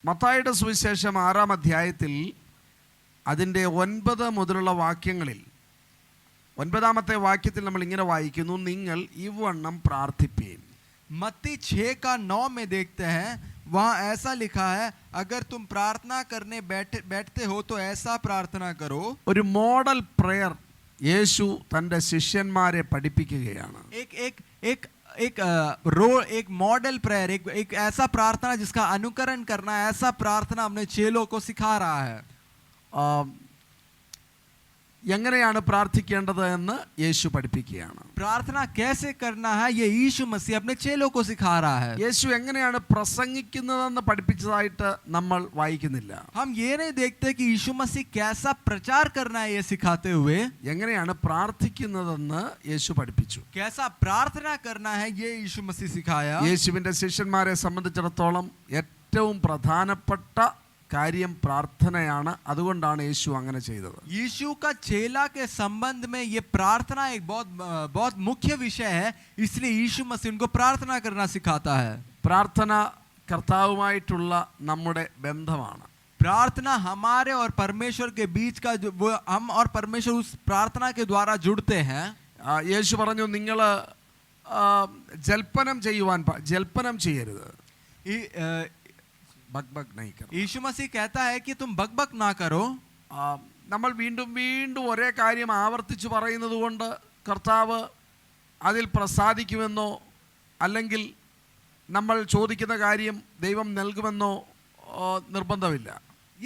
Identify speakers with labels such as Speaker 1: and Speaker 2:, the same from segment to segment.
Speaker 1: മത്തായിയുടെ സുവിശേഷം 6-ാം അധ്യായത്തിൽ അതിൻ്റെ 9 മുതലുള്ള വാക്യങ്ങളിൽ 9-ാമത്തെ വാക്യത്തിൽ നമ്മൾ ഇങ്ങനെ വായിക്കുന്നു, നിങ്ങൾ ഇവണ്ണം പ്രാർത്ഥിപ്പീൻ.
Speaker 2: मत्ती 6:9 में देखते हैं, वहाँ ऐसा लिखा है, अगर तुम प्रार्थना करने बैठते हो तो ऐसा प्रार्थना करो.
Speaker 1: ഒരു മോഡൽ പ്രയർ യേശു തൻ്റെ ശിഷ്യന്മാരെ പഠിപ്പിക്കുകയാണ്.
Speaker 2: एक मॉडल प्रेयर, एक ऐसा प्रार्थना जिसका अनुकरण करना, ऐसा प्रार्थना अपने चेलों को सिखा रहा है.
Speaker 1: എങ്ങനെയാണ് പ്രാർത്ഥിക്കേണ്ടത് എന്ന് യേശു പഠിപ്പിക്കുകയാണ്.
Speaker 2: प्रार्थना कैसे करना है ये यीशु मसीह अपने चेलों को सिखा रहा है.
Speaker 1: യേശു എങ്ങനെയാണ് പ്രസംഗിക്കുന്നതെന്ന് പഠിപ്പിച്ചതായിട്ട് നമ്മൾ വായിക്കുന്നില്ല.
Speaker 2: हम ये नहीं देखते कि यीशु मसीह कैसा प्रचार करना है ये सिखाते हुए.
Speaker 1: എങ്ങനെയാണ് പ്രാർത്ഥിക്കുന്നതെന്ന് യേശു പഠിപ്പിച്ചു.
Speaker 2: कैसा प्रार्थना करना है ये यीशु मसीह सिखाया.
Speaker 1: യേശുവിന്റെ ശിഷ്യന്മാരെ സംബന്ധിച്ചിടത്തോളം ഏറ്റവും പ്രധാനപ്പെട്ട കാര്യം പ്രാർത്ഥനയാണ്. അതുകൊണ്ടാണ് യേശു അങ്ങനെ ചെയ്തത്.
Speaker 2: यीशु का चेला के संबंध में ये प्रार्थना एक बहुत मुख्य विषय है, इसलिए यीशु मसीह उनको प्रार्थना करना सिखाता है.
Speaker 1: പ്രാർത്ഥന കർത്താവുമായിട്ടുള്ള നമ്മുടെ ബന്ധമാണ്.
Speaker 2: प्रार्थना हमारे और परमेश्वर के बीच का जो वो हम और परमेश्वर उस प्रार्थना के द्वारा जुड़ते हैं.
Speaker 1: യേശു പറഞ്ഞു, നിങ്ങൾ ജൽപ്പനം ചെയ്യരുത്.
Speaker 2: यीशु मसीह कहता है कि तुम बकबक ना करो.
Speaker 1: നമ്മൾ വീണ്ടും വീണ്ടും ഒരേ കാര്യം ആവർത്തിച്ച് പറയുന്നത് കൊണ്ട് കർത്താവ് അതിൽ പ്രസാദിക്കുമെന്നോ അല്ലെങ്കിൽ നമ്മൾ ചോദിക്കുന്ന കാര്യം ദൈവം നൽകുമെന്നോ നിർബന്ധമില്ല.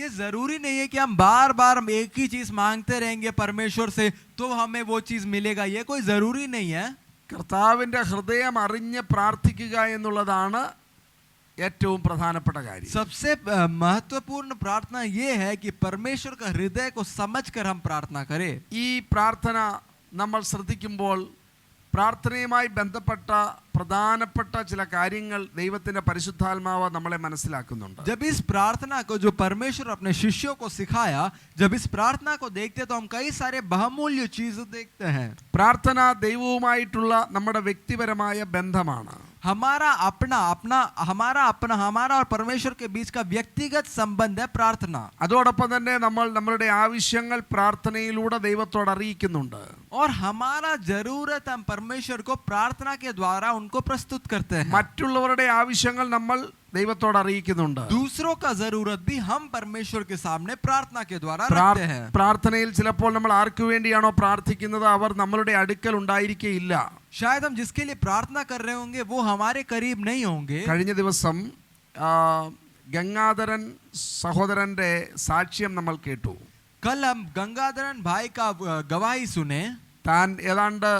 Speaker 2: ये जरूरी नहीं है कि हम बार बार एक ही चीज मांगते रहेंगे परमेश्वर से तो हमें वो चीज मिलेगा, ये कोई जरूरी नहीं है.
Speaker 1: കർത്താവിന്റെ ഹൃദയം അറിഞ്ഞ് പ്രാർത്ഥിക്കുക എന്നുള്ളതാണ് ഏറ്റവും പ്രധാനപ്പെട്ട കാര്യം.
Speaker 2: सबसे महत्वपूर्ण प्रार्थना ये है कि परमेश्वर का हृदय को समझकर हम प्रार्थना करें.
Speaker 1: ഈ പ്രാർത്ഥന നമ്മൾ ശ്രദ്ധിക്കുമ്പോൾ പ്രാർത്ഥനയുമായി ബന്ധപ്പെട്ട പ്രധാനപ്പെട്ട ചില കാര്യങ്ങൾ ദൈവത്തിന്റെ പരിശുദ്ധാത്മാവ് നമ്മളെ മനസ്സിലാക്കുന്നുണ്ട്.
Speaker 2: जब इस प्रार्थना को जो परमेश्वर अपने शिष्यों को सिखाया, जब इस प्रार्थना को देखते तो हम कई सारे बहुमूल्य चीजें देखते हैं.
Speaker 1: പ്രാർത്ഥന ദൈവവുമായിട്ടുള്ള നമ്മുടെ വ്യക്തിപരമായ ബന്ധമാണ്.
Speaker 2: हमारा और परमेश्वर के बीच का व्यक्तिगत संबंध है प्रार्थना.
Speaker 1: അതോടൊപ്പം തന്നെ നമ്മൾ നമ്മുടെ ആവശ്യങ്ങൾ പ്രാർത്ഥനയിലൂടെ ദൈവത്തോട് അറിയിക്കുന്നുണ്ട്.
Speaker 2: और हमारा जरूरत हम परमेश्वर को प्रार्थना के द्वारा उनको प्रस्तुत करते हैं.
Speaker 1: മറ്റുള്ളവരുടെ ആവശ്യങ്ങൾ നമ്മൾ ദൈവത്തോട് അറിയിക്കുന്നുണ്ട്.
Speaker 2: दूसरों का जरूरत भी हम परमेश्वर के सामने प्रार्थना के द्वारा रखते हैं.
Speaker 1: പ്രാർത്ഥനയിൽ ചിലപ്പോൾ നമ്മൾ ആർക്കു വേണ്ടിയാണോ പ്രാർത്ഥിക്കുന്നത് അവർ നമ്മളുടെ അടുക്കൽ ഉണ്ടായിരിക്കുകയില്ല.
Speaker 2: शायद हम जिसके लिए प्रार्थना कर रहे होंगे वो हमारे करीब नहीं होंगे.
Speaker 1: കഴിഞ്ഞ ദിവസം ഗംഗാധരൻ സഹോദരന്റെ സാക്ഷ്യം നമ്മൾ കേട്ടു.
Speaker 2: कल हम गंगाधरन भाई का गवाही सुने.
Speaker 1: താൻ ഏതാണ്ട്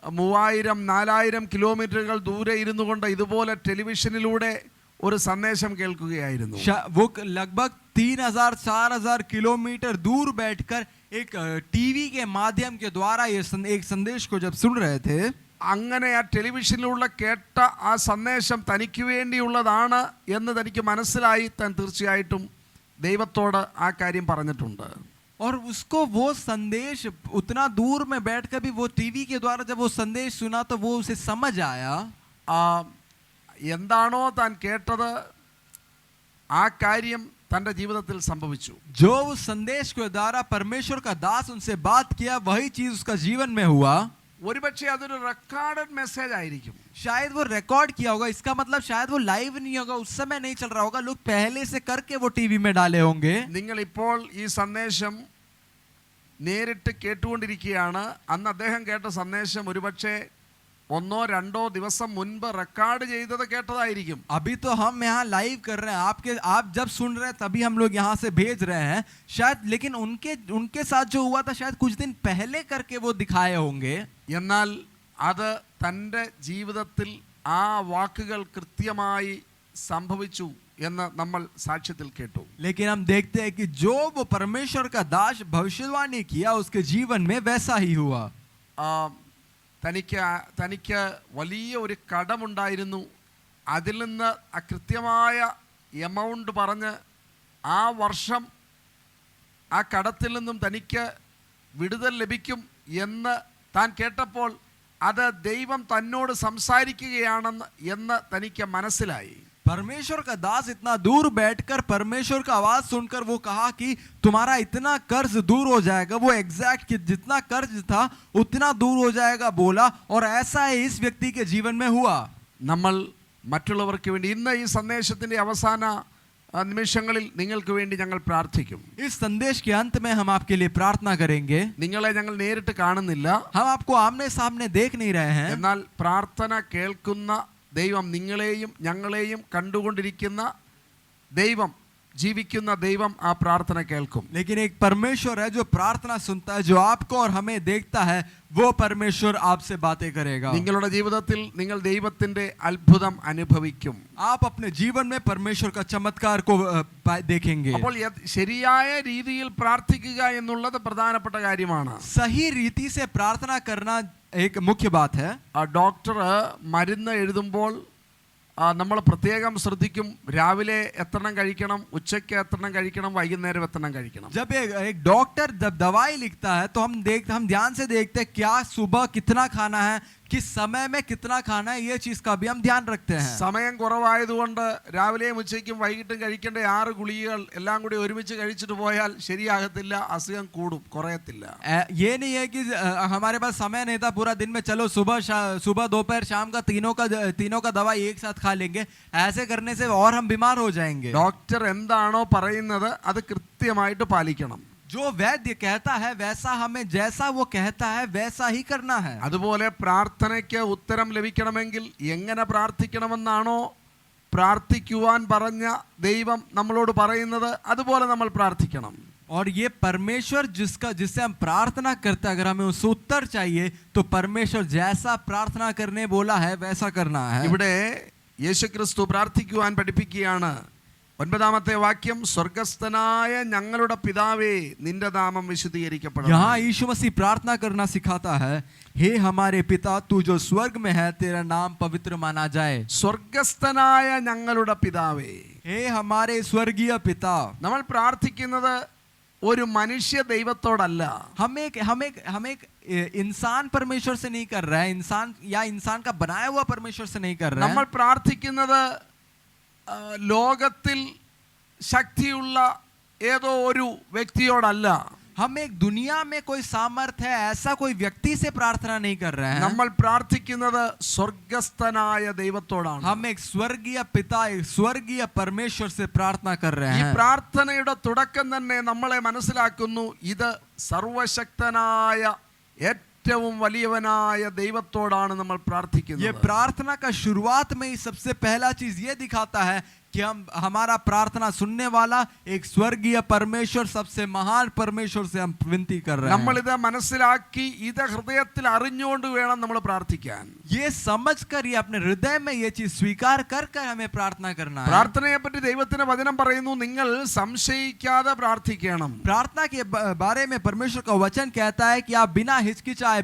Speaker 1: 3000-4000 കിലോമീറ്ററുകൾ ദൂരെ ഇരുന്നു കൊണ്ട് ഇതുപോലെ ടെലിവിഷനിലൂടെ ഒരു സന്ദേശം കേൾക്കുകയായിരുന്നു.
Speaker 2: वो लगभग 3000-4000 किलोमीटर दूर बैठकर एक टीवी के माध्यम के द्वारा ये एक संदेश को जब सुन रहे थे,
Speaker 1: അങ്ങനെ ആ ടെലിവിഷനിലൂടെ കേട്ട ആ സന്ദേശം തനിക്ക് വേണ്ടിയുള്ളതാണ് എന്ന് തനിക്ക് മനസ്സിലായി. താൻ തീർച്ചയായിട്ടും ദൈവത്തോട് ആ കാര്യം പറഞ്ഞിട്ടുണ്ട്.
Speaker 2: और उसको वो संदेश उतना दूर में बैठकर भी वो टीवी के द्वारा जब वो संदेश सुना तो वो उसे समझ आया.
Speaker 1: എന്താണോ താൻ കേട്ടത് ആ കാര്യം തൻ്റെ ജീവിതത്തിൽ സംഭവിച്ചു.
Speaker 2: जो उस संदेश के द्वारा परमेश्वर का दास उनसे बात किया वही चीज उसका जीवन में हुआ.
Speaker 1: ഒരുപക്ഷെ അതൊരു റെക്കോർഡഡ് മെസ്സേജ് ആയിരിക്കും.
Speaker 2: शायद वो रिकॉर्ड किया होगा. इसका मतलब शायद वो लाइव नहीं होगा, उस समय नहीं चल रहा होगा, लोग पहले से करके वो टीवी में डाले होंगे.
Speaker 1: നിങ്ങൾ ഇപ്പോൾ ഈ സന്ദേശം നേരിട്ട് കേട്ടുകൊണ്ടിരിക്കുകയാണ്. അന്ന് അദ്ദേഹം കേട്ട സന്ദേശം ഒരുപക്ഷെ 1-2 ദിവസം മുൻപ് റെക്കോർഡ് ചെയ്തത് കേട്ടതായിരിക്കും.
Speaker 2: अभी तो हम यहाँ लाइव कर रहे हैं, आप जब सुन रहे हैं तभी हम लोग यहाँ से भेज रहे हैं शायद, लेकिन उनके साथ जो हुआ था शायद कुछ दिन पहले करके वो दिखाए होंगे.
Speaker 1: എന്നാൽ അത് തൻ്റെ ജീവിതത്തിൽ ആ വാക്കുകൾ കൃത്യമായി സംഭവിച്ചു എന്ന് നമ്മൾ സാക്ഷ്യത്തിൽ കേട്ടു.
Speaker 2: लेकिन हम देखते हैं कि जो वो परमेश्वर का दास भविष्यवाणी किया उसके जीवन में वैसा ही हुआ.
Speaker 1: തനിക്ക് വലിയ ഒരു കടമുണ്ടായിരുന്നു. അതിൽ നിന്ന് ആ കൃത്യമായ എമൗണ്ട് പറഞ്ഞ് ആ വർഷം ആ കടത്തിൽ നിന്നും തനിക്ക് വിടുതൽ ലഭിക്കും എന്ന് താൻ കേട്ടപ്പോൾ അത് ദൈവം തന്നോട് സംസാരിക്കുകയാണെന്ന് തനിക്ക് മനസ്സിലായി.
Speaker 2: परमेश्वर का दास इतना दूर बैठकर परमेश्वर का आवाज सुनकर वो कहा कि तुम्हारा इतना कर्ज दूर हो जाएगा, वो एग्जैक्ट जितना कर्ज था उतना दूर हो जाएगा बोला, और ऐसा है इस व्यक्ति के जीवन में हुआ।
Speaker 1: നമ്മൾ മറ്റുള്ളവർക്ക് വേണ്ടി ഇന്ന് ഈ സന്ദേശത്തിന്റെ അവസാന നിമിഷങ്ങളിൽ നിങ്ങൾക്ക് വേണ്ടി ഞങ്ങൾ പ്രാർത്ഥിക്കും.
Speaker 2: इस संदेश के अंत में हम आपके लिए प्रार्थना करेंगे.
Speaker 1: നിങ്ങളെ ഞങ്ങൾ നേരിട്ട് കാണുന്നില്ല,
Speaker 2: हम आपको आमने सामने देख नहीं रहे हैं,
Speaker 1: എന്നാൽ പ്രാർത്ഥന കേൾക്കുന്ന ദൈവം, നിങ്ങളെയും ഞങ്ങളെയും കണ്ടുകൊണ്ടിരിക്കുന്ന ദൈവം, ജീവിക്കുന്ന ദൈവം ആ പ്രാർത്ഥന കേൾക്കും.
Speaker 2: लेकिन एक परमेश्वर है जो प्रार्थना सुनता है, जो आपको और हमें देखता है, वो परमेश्वर आपसे बातें करेगा.
Speaker 1: നിങ്ങളുടെ ജീവിതത്തിൽ നിങ്ങൾ ദൈവത്തിന്റെ അത്ഭുതം അനുഭവിക്കും.
Speaker 2: आप अपने जीवन में परमेश्वर का चमत्कार को देखेंगे.
Speaker 1: അപ്പോൾ ശരിയായ രീതിയിൽ പ്രാർത്ഥിക്കുക എന്നുള്ളത് പ്രധാനപ്പെട്ട കാര്യമാണ്.
Speaker 2: सही रीति से प्रार्थना करना एक मुख्य बात है.
Speaker 1: ഡോക്ടർ മരുന്ന് എഴുതുമ്പോൾ നമ്മൾ പ്രത്യേകം ശ്രദ്ധിക്കും, രാവിലെ എത്രണ്ണം കഴിക്കണം, ഉച്ചയ്ക്ക് എത്രണ്ണം കഴിക്കണം, വൈകുന്നേരം എത്രണ്ണം കഴിക്കണം.
Speaker 2: जब एक डॉक्टर जब दवाई लिखता है तो हम ध्यान से देखते हैं क्या सुबह कितना खाना है, किस समय में कितना खाना है, ये चीज का भी हम ध्यान रखते हैं.
Speaker 1: സമയം കുറവായതുകൊണ്ട് രാവിലെയും ഉച്ചയ്ക്കും വൈകിട്ടും കഴിക്കേണ്ട 6 ഗുളികകൾ എല്ലാം കൂടി ഒരുമിച്ച് കഴിച്ചിട്ട് പോയാൽ ശരിയാകത്തില്ല, അസുഖം കൂടും, കുറയത്തില്ല.
Speaker 2: ये नहीं है कि हमारे पास समय नहीं था पूरा दिन में, चलो सुबह दोपहर शाम का तीनों का दवा एक साथ खा लेंगे, ऐसे करने से और हम बीमार हो जाएंगे.
Speaker 1: ഡോക്ടർ എന്താണോ പറയുന്നത് അത് കൃത്യമായിട്ട് പാലിക്കണം.
Speaker 2: जो वैद्य कहता है वैसा हमें, जैसा वो कहता है वैसा ही करना है.
Speaker 1: അതുപോലെ പ്രാർത്ഥനയ്ക്ക് ഉത്തരം ലഭിക്കണമെങ്കിൽ എങ്ങനെ പ്രാർത്ഥിക്കണമെന്നാണോ പ്രാർത്ഥിക്കുവാൻ പറഞ്ഞ ദൈവം നമ്മളോട് പറയുന്നത് അതുപോലെ നമ്മൾ പ്രാർത്ഥിക്കണം.
Speaker 2: और ये परमेश्वर जिससे हम प्रार्थना करते हैं, अगर हमें उससे उत्तर चाहिए तो परमेश्वर जैसा प्रार्थना करने बोला है वैसा करना है.
Speaker 1: ഇവിടെ യേശുക്രിസ്തു പ്രാർത്ഥിക്കുവാൻ പഠിപ്പിക്കുകയാണ്. 9-ാമത്തെ വാക്യം, സ്വർഗസ്ഥനായ ഞങ്ങളുടെ പിതാവേ നിന്റെ നാമം വിശുദ്ധീകരിക്കപ്പെടണം.
Speaker 2: यहाँ यीशु मसीह प्रार्थना करना सिखाता है, हे हमारे पिता तू जो स्वर्ग में है तेरा नाम पवित्र माना जाए.
Speaker 1: സ്വർഗസ്ഥനായ ഞങ്ങളുടെ പിതാവേ,
Speaker 2: हे हमारे स्वर्गीय पिता.
Speaker 1: നമ്മൾ പ്രാർത്ഥിക്കുന്നത് ഒരു മനുഷ്യ ദൈവത്തോടല്ല.
Speaker 2: हम एक इंसान परमेश्वर से नहीं कर रहे हैं, इंसान का बनाया हुआ परमेश्वर से नहीं कर रहे हैं.
Speaker 1: നമ്മൾ പ്രാർത്ഥിക്കുന്നത് ലോകത്തിൽ ശക്തിയുള്ള ഏതോ ഒരു വ്യക്തിയോടല്ല.
Speaker 2: हम एक दुनिया में कोई सामर्थ्य है ऐसा कोई व्यक्ति से प्रार्थना नहीं कर रहे हैं.
Speaker 1: നമ്മൾ പ്രാർത്ഥിക്കുന്നത് സ്വർഗസ്ഥനായ ദൈവത്തോടാണ്.
Speaker 2: हम एक स्वर्गीय पिता, एक स्वर्गीय परमेश्वर से प्रार्थना कर रहे
Speaker 1: ഈ
Speaker 2: हैं.
Speaker 1: പ്രാർത്ഥനയുടെ തുടക്കം തന്നെ നമ്മളെ മനസ്സിലാക്കുന്നു, ഇത് സർവശക്തനായ ഏറ്റവും വലിയവനായ ദൈവത്തോടാണ് നമ്മൾ
Speaker 2: ये
Speaker 1: പ്രാർത്ഥിക്കുന്നത്.
Speaker 2: प्रार्थना का शुरुआत में ही सबसे पहला चीज ये दिखाता है कि हमारा प्रार्थना सुनने वाला एक स्वर्गीय परमेश्वर, सबसे महान परमेश्वर से हम विनती कर रहे हैं.
Speaker 1: നമ്മളിത് മനസ്സിലാക്കി ഇത് ഹൃദയത്തിൽ അറിഞ്ഞുകൊണ്ട് വേണം നമ്മൾ പ്രാർത്ഥിക്കാൻ.
Speaker 2: ये समझकर, ये अपने हृदय में ये चीज स्वीकार कर हमें प्रार्थना करना है.
Speaker 1: പ്രാർത്ഥനയെ പറ്റി ദൈവത്തിന്റെ വചനം പറയുന്നു, നിങ്ങൾ സംശയിക്കാതെ പ്രാർത്ഥിക്കണം.
Speaker 2: प्रार्थना के बारे में परमेश्वर का वचन कहता है कि आप बिना हिचकिचाए,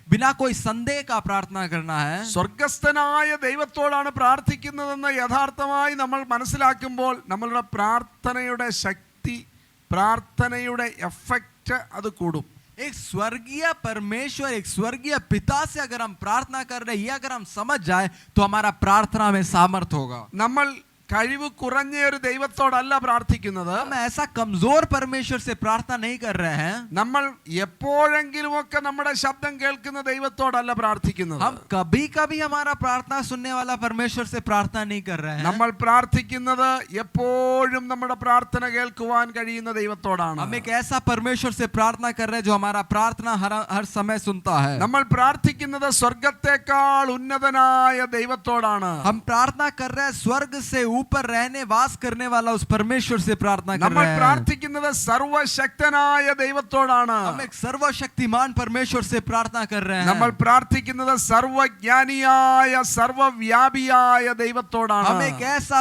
Speaker 2: बिना कोई संदेह का प्रार्थना करना है.
Speaker 1: സ്വർഗസ്ഥനായ ദൈവത്തോടാണ് പ്രാർത്ഥിക്കുന്നതെന്ന് യഥാർത്ഥമായി നമ്മൾ മനസ്സിലാക്കുമ്പോൾ നമ്മളുടെ പ്രാർത്ഥനയുടെ ശക്തി, പ്രാർത്ഥനയുടെ എഫക്റ്റ് അത് കൂടും.
Speaker 2: एक स्वर्गीय परमेश्वर, एक स्वर्गीय पिता से अगर हम प्रार्थना कर रहे हैं, ये अगर हम समझ जाए तो हमारा प्रार्थना में सामर्थ होगा.
Speaker 1: നമ്മൾ കഴിവ് കുറഞ്ഞ ഒരു ദൈവത്തോടല്ല പ്രാർത്ഥിക്കുന്നത്.
Speaker 2: हम ऐसा कमजोर परमेश्वर से प्रार्थना नहीं कर रहे हैं.
Speaker 1: നമ്മൾ എപ്പോഴെങ്കിലുമൊക്കെ നമ്മുടെ ശബ്ദം കേൾക്കുന്ന ദൈവത്തോടല്ല പ്രാർത്ഥിക്കുന്നത്.
Speaker 2: हम कभी कभी हमारा प्रार्थना सुनने वाला परमेश्वर से प्रार्थना नहीं कर रहे हैं.
Speaker 1: നമ്മൾ പ്രാർത്ഥിക്കുന്നത് എപ്പോഴും നമ്മുടെ പ്രാർത്ഥന കേൾക്കുവാൻ കഴിയുന്ന ദൈവത്തോടാണ്.
Speaker 2: हम एक ऐसा परमेश्वर से प्रार्थना कर रहे हैं जो हमारा प्रार्थना हर समय सुनता है.
Speaker 1: നമ്മൾ പ്രാർത്ഥിക്കുന്നത് സ്വർഗത്തെക്കാൾ ഉന്നതനായ ദൈവത്തോടാണ്.
Speaker 2: हम प्रार्थना कर रहे हैं स्वर्ग से ऊपर रहने वास करने वाला उस परमेश्वर से प्रार्थना कर
Speaker 1: നമ്മൾ
Speaker 2: रहे हैं.
Speaker 1: പ്രാർത്ഥിക്കുന്നത് സർവശക്തനായ ദൈവത്തോടാണ്.
Speaker 2: हम एक सर्वशक्तिमान परमेश्वर से प्रार्थना कर रहे हैं.
Speaker 1: നമ്മൾ പ്രാർത്ഥിക്കുന്നത് സർവജ്ഞാനിയായ സർവവ്യാപിയായ ദൈവത്തോടാണ്.
Speaker 2: हम एक ऐसा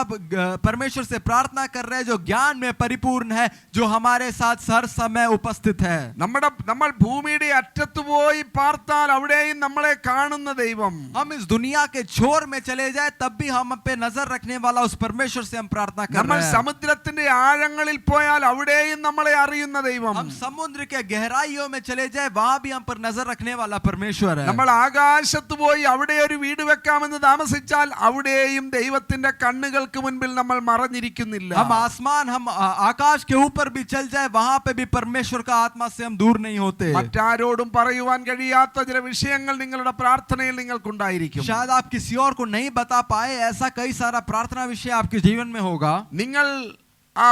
Speaker 2: परमेश्वर से प्रार्थना कर रहे हैं जो ज्ञान में परिपूर्ण है, जो हमारे साथ हर समय उपस्थित है.
Speaker 1: നമ്മൾ ഭൂമിയുടെ അറ്റത്ത് പോയി പാർത്താൽ അവിടെയും നമ്മളെ കാണുന്ന ദൈവം.
Speaker 2: हम इस दुनिया के छोर में चले जाए तब भी हम पे नजर रखने वाला उस परमेश्वर से हम प्रार्थना कर
Speaker 1: നമ്മൾ
Speaker 2: रहे हैं।
Speaker 1: സമുദ്രത്തിന്റെ ആഴങ്ങളിൽ പോയാൽ അവിടെയും നമ്മളെ അറിയുന്ന ദൈവം,
Speaker 2: हम समुद्र के गहराइयों में चले जाए वहां भी हम पर नजर रखने वाला परमेश्वर है।
Speaker 1: നമ്മൾ ആകാശത്ത് പോയി അവിടെ ഒരു വീട് വെക്കാമെന്ന് താമസിച്ചാൽ അവിടെയും ദൈവത്തിന്റെ കണ്ണുകൾക്ക് മുൻപിൽ നമ്മൾ മറഞ്ഞിരിക്കുന്നില്ല.
Speaker 2: हम आसमान हम आकाश के ऊपर भी चल जाए वहां पे भी परमेश्वर का आत्मा से हम दूर नहीं होते।
Speaker 1: മറ്റാരോടും പറയുവാൻ കഴിയാത്ത ചില വിഷയങ്ങൾ നിങ്ങളുടെ പ്രാർത്ഥനയിൽ നിങ്ങൾക്കുണ്ടായിരിക്കും.
Speaker 2: शायद आप किसी और को नहीं बता पाए, ऐसा कई सारा प्रार्थना विषय आपके जीवन में होगा।
Speaker 1: നിങ്ങൾ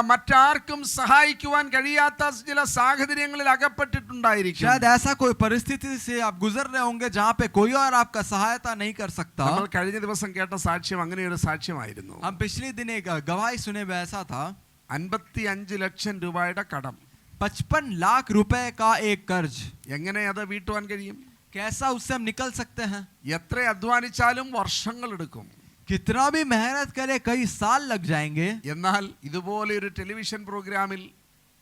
Speaker 1: മറ്റാർക്കും സഹായിക്കുവാൻ കഴിയാത്ത ചില സാഹചര്യങ്ങളിൽ അകപ്പെട്ടിട്ടുണ്ടായിരിക്കും.
Speaker 2: शायद ऐसा कोई परिस्थिति से आप गुजर रहे होंगे जहां पे कोई और आपका सहायता नहीं कर सकता।
Speaker 1: നമ്മൾ കഴിഞ്ഞ ദിവസം കേട്ട സാക്ഷ്യം അങ്ങനെയൊരു സാക്ഷ്യമായിരുന്നു.
Speaker 2: हम पिछले दिन एक गवाही सुने हुए ऐसा था,
Speaker 1: 55 ലക്ഷം രൂപയുടെ കടം.
Speaker 2: 55 लाख रुपए का एक कर्ज।
Speaker 1: എങ്ങനെ അത് വീട്ടുവാൻ കഴിയും?
Speaker 2: कैसा उससे हम निकल सकते हैं?
Speaker 1: എത്ര അധ്വാനിച്ചാലും വർഷങ്ങൾ എടുക്കും.
Speaker 2: कितना भी मेहनत करे कई साल लग जाएंगे।
Speaker 1: എന്നാൽ ഇതുപോലെ ഒരു ടെലിവിഷൻ പ്രോഗ്രാമിൽ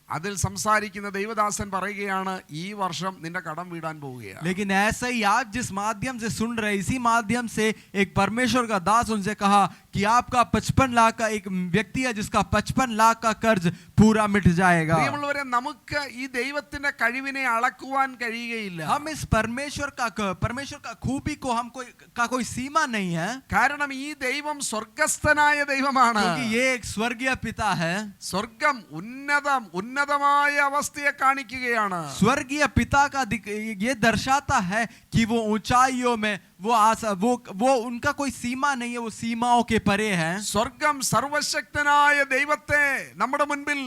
Speaker 1: അതിൽ സംസാരിക്കുന്ന ദൈവദാസൻ പറയുകയാണ്, ഈ വർഷം നിന്റെ കടം വീടാൻ പോവുകയാണ്.
Speaker 2: लेकिन ऐसा ही आप जिस माध्यम से सुन रहे, इसी माध्यम से एक परमेश्वर का दास उनसे कहा कि आपका 55 लाख का एक व्यक्ति है जिसका 55 लाख का कर्ज पूरा मिट जाएगा।
Speaker 1: പ്രിയമുള്ളവരെ, നമുക്ക് ഈ ദൈവത്തിന്റെ കഴിവിനെ അളക്കുവാൻ കഴിയുകയില്ല.
Speaker 2: हम इस परमेश्वर का खूबी को हम कोई सीमा नहीं है,
Speaker 1: കാരണം ഈ ദൈവം സ്വർഗസ്ഥനായ ദൈവമാണ്.
Speaker 2: क्योंकि ये एक स्वर्गीय पिता है।
Speaker 1: സ്വർഗം ഉന്നതമായ അവസ്ഥയെ കാണിക്കുകയാണ്.
Speaker 2: स्वर्गीय पिता का ये दर्शाता है कि वो ऊंचाइयों में वो उनका कोई सीमा नहीं है, वो सीमाओं के परे है।
Speaker 1: സ്വർഗം സർവശക്തനായ ദൈവത്തെ നമ്മുടെ മുൻപിൽ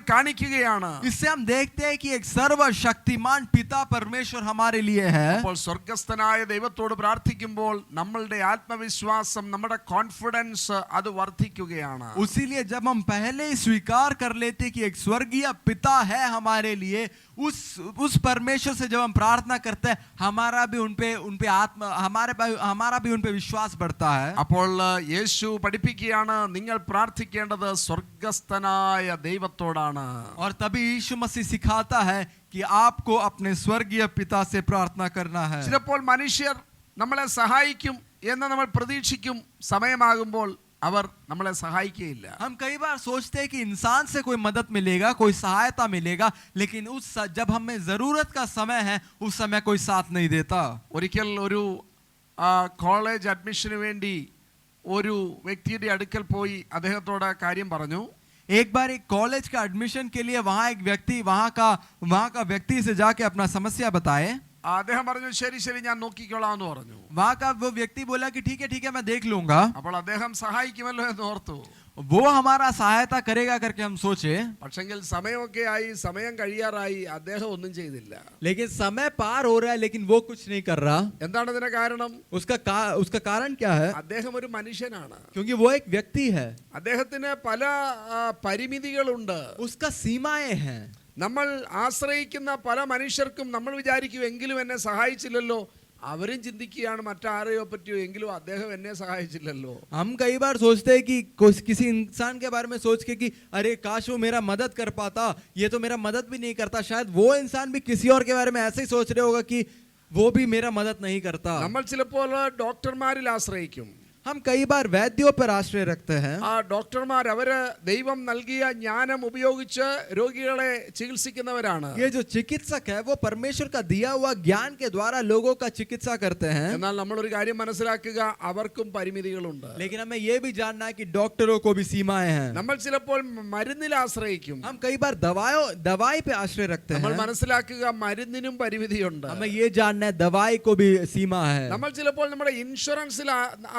Speaker 1: കാണിക്കുകയാണ്.
Speaker 2: इससे हम देखते हैं कि एक सर्वशक्तिमान पिता परमेश्वर हमारे लिए है।
Speaker 1: അപ്പോൾ സ്വർഗസ്ഥനായ ദൈവത്തോട് പ്രാർത്ഥിക്കുമ്പോൾ നമ്മളുടെ ആത്മവിശ്വാസം, നമ്മുടെ കോൺഫിഡൻസ് അത് വർദ്ധിക്കുകയാണ്.
Speaker 2: उसीलिए जब हम पहले ही स्वीकार कर लेते कि एक स्वर्गीय पिता है हमारे लिए, उस परमेश्वर से जब हम प्रार्थना करते हैं हमारा भी उन पे विश्वास बढ़ता है।
Speaker 1: അപ്പോൾ യേശു പഠിപ്പിക്കുകയാണ്, നിങ്ങൾ പ്രാർത്ഥിക്കേണ്ടത് സ്വർഗസ്ഥനായ ദൈവത്തോടാണ്.
Speaker 2: और तभी यीशु मसीह सिखाता है कि आपको अपने स्वर्गीय पिता से प्रार्थना करना है।
Speaker 1: ചിലപ്പോൾ മനുഷ്യർ നമ്മളെ സഹായിക്കും എന്ന് നമ്മൾ പ്രതീക്ഷിക്കും, സമയമാകുമ്പോൾ അവർ നമ്മളെ സഹായിക്കുകയില്ല.
Speaker 2: हम कई बार सोचते हैं कि इंसान से कोई मदद मिलेगा, कोई सहायता मिलेगा, लेकिन जब हमें जरूरत का समय है उस समय कोई साथ नहीं देता।
Speaker 1: ഒരിക്കൽ ഒരു കോളേജ് അഡ്മിഷന് വേണ്ടി ഒരു വ്യക്തിയുടെ അടുക്കൽ പോയി അദ്ദേഹത്തോട് കാര്യം പറഞ്ഞു.
Speaker 2: एक बार एक कॉलेज का एडमिशन के लिए वहां का व्यक्ति से जाके अपना समस्या बताए।
Speaker 1: അദ്ദേഹം പറഞ്ഞു, ശരി ഞാൻ നോക്കിക്കോളാം എന്ന് പറഞ്ഞു.
Speaker 2: वहां का वो व्यक्ति बोला कि ठीक है मैं देख लूंगा।
Speaker 1: അപ്പോൾ അദ്ദേഹം സഹായിക്കുമല്ലോ എന്ന് ഓർത്തു.
Speaker 2: वो हमारा सहायता करेगा करके हम सोचे,
Speaker 1: പക്ഷെങ്കിൽ സമയമൊക്കെ ആയി, സമയം കഴിയാറായി, അദ്ദേഹം ഒന്നും ചെയ്തില്ല.
Speaker 2: लेकिन समय पार हो रहा है लेकिन वो कुछ नहीं कर रहा।
Speaker 1: എന്താണ് ഇതിന് കാരണം?
Speaker 2: उसका कारण क्या है?
Speaker 1: അദ്ദേഹം ഒരു മനുഷ്യനാണ്.
Speaker 2: क्योंकि वो एक व्यक्ति है,
Speaker 1: അദ്ദേഹത്തിന് പല പരിമിതികളുണ്ട്.
Speaker 2: उसका सीमाएं हैं।
Speaker 1: നമ്മൾ ആശ്രയിക്കുന്ന പല മനുഷ്യർക്കും നമ്മൾ വിചാരിക്കും, എങ്കിലും എന്നെ സഹായിച്ചില്ലല്ലോ. അവരും ചിന്തിക്കുകയാണ് മറ്റാരെയോ പറ്റിയോ, എങ്കിലും അദ്ദേഹം എന്നെ സഹായിച്ചില്ലല്ലോ.
Speaker 2: हम कई बार सोचते हैं कि किसी इंसान के बारे में सोच के कि अरे काश वो मेरा मदद कर पाता, ये तो मेरा मदद भी नहीं करता। शायद वो इंसान भी किसी और के बारे में ऐसे ही सोच रहे होगा कि वो भी मेरा मदद नहीं करता।
Speaker 1: നമ്മൾ ചിലപ്പോൾ ഡോക്ടർമാരിൽ ആശ്രയിക്കും.
Speaker 2: हम कई बार वैद्यों पर आश्रय रखते हैं।
Speaker 1: ആ ഡോക്ടർമാർ അവര് ദൈവം നൽകിയ ജ്ഞാനം ഉപയോഗിച്ച് രോഗികളെ ചികിത്സിക്കുന്നവരാണ്.
Speaker 2: ये जो चिकित्सक है वो परमेश्वर का दिया हुआ ज्ञान के द्वारा लोगों का चिकित्सा करते हैं।
Speaker 1: എന്നാൽ നമ്മൾ ഒരു കാര്യം മനസ്സിലാക്കുക, അവർക്കും പരിമിതികളുണ്ട്.
Speaker 2: लेकिन हमें ये भी जानना है कि डॉक्टरों को भी सीमाएं हैं।
Speaker 1: നമ്മൾ ചിലപ്പോൾ മരുന്നിൽ ആശ്രയിക്കും.
Speaker 2: हम कई बार दवाई पे आश्रय रखते
Speaker 1: നമ്മൾ
Speaker 2: हैं।
Speaker 1: മനസ്സിലാക്കുക, മരുന്നിനും പരിമിതിയുണ്ട്.
Speaker 2: हमें ये जानना है दवाई को भी सीमा है।
Speaker 1: നമ്മൾ ചിലപ്പോൾ നമ്മുടെ ഇൻഷുറൻസിൽ